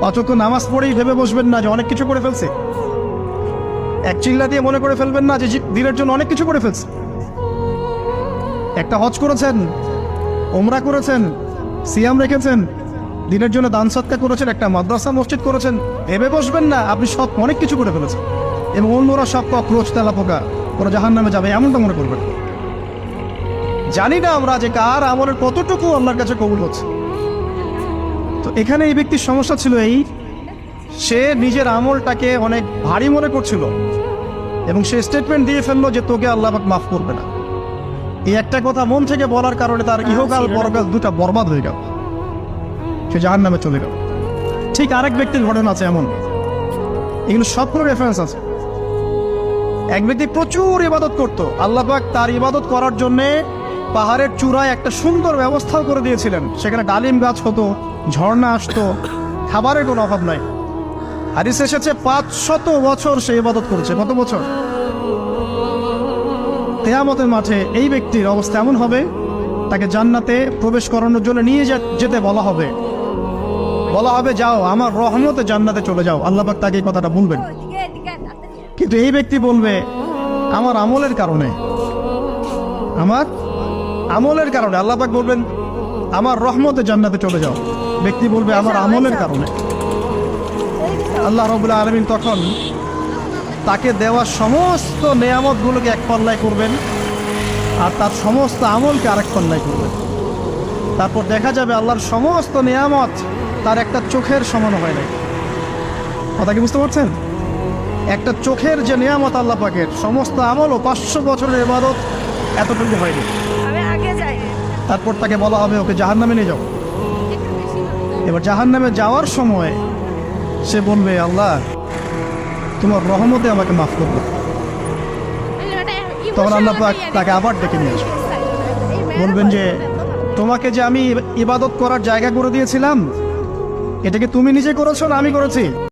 অচক্ষ নামাজ পড়েই ভেবে বসবেন না যে অনেক কিছু করে ফেলছে। এক চিল্লা দিয়ে মনে করে ফেলবেন না যে দিনের জন্য অনেক কিছু করে ফেলছে। একটা হজ করেছেন, ওমরা করেছেন, সিয়াম রেখেছেন, দিনের জন্য দান সৎকার করেছেন, একটা মাদ্রাসা মসজিদ করেছেন, ভেবে বসবেন না আপনি সব অনেক কিছু করে ফেলেছেন এবং অন্যরা সব কক্রোচ তেলা পোকা ওরা জাহান্নামে যাবে এমনটা মনে করবেন। জানি না আমরা যে কার আমলের কতটুকু আল্লাহর কাছে কবুল হচ্ছে। তো এখানে এই ব্যক্তির সমস্যা ছিল এই, সে নিজের আমলটাকে অনেক ভারী মনে করছিল এবং সে স্টেটমেন্ট দিয়ে ফেললো যে তোকে আল্লাহ পাক মাফ করবে না। এই একটা কথা মন থেকে বলার কারণে তার ইহকাল পরকাল দুটা বরবাদ হয়ে গেল, সে জাহান্নামে চলে গেল। ঠিক আরেক ব্যক্তির ঘটনা আছে এমন, এগুলো সবগুলো রেফারেন্স আছে। এক ব্যক্তি প্রচুর ইবাদত করত, আল্লাহ পাক তার ইবাদত করার জন্যে পাহাড়ের চূড়ায় একটা সুন্দর ব্যবস্থাও করে দিয়েছিলেন। সেখানে ডালিম গাছ হতো, ঝর্ণা আসতো, খাবারের কোনো অভাব নাই। হাদিসে এসেছে 500 বছর সে ইবাদত করেছে। কত বছর? কিয়ামতের মাঠে এই ব্যক্তির অবস্থা এমন হবে, তাকে জান্নাতে প্রবেশ করানোর জন্য নিয়ে যেতে বলা হবে যাও আমার রহমতে জান্নাতে চলে যাও। আল্লাহ পাক তাকে এই কথাটা বলবেন, কিন্তু এই ব্যক্তি বলবে আমার আমলের কারণে আল্লাহ পাক বলবেন আমার রহমতে জান্নাতে চলে যাও। ব্যক্তি বলবে আমার আমলের কারণে। আল্লাহ রাব্বুল আলামিন তখন তাকে দেওয়া সমস্ত নেয়ামতগুলোকে এক পাল্লায় করবেন আর তার সমস্ত আমলকে আরেক পাল্লায় করবেন। তারপর দেখা যাবে আল্লাহর সমস্ত নেয়ামত তার একটা চোখের সমান হয় নাই। কথা কি বুঝতে পারছেন? একটা চোখের যে নেয়ামত আল্লাহ পাকের, সমস্ত আমল ও 500 বছরের ইবাদত এতটুকু হয়নি। তারপর তাকে বলা হবে ওকে জাহান্নামে নিয়ে যাও। এবার জাহান্নামে যাওয়ার সময় সে বলবে আল্লাহ তোমার রহমতে আমাকে মাফ করবে। তখন আল্লাহ পাক তাকে আবার ডেকে নিয়ে আসবে, বলবেন যে তোমাকে যে আমি ইবাদত করার জায়গা করে দিয়েছিলাম, এটাকে তুমি নিজে করেছো না আমি করেছি?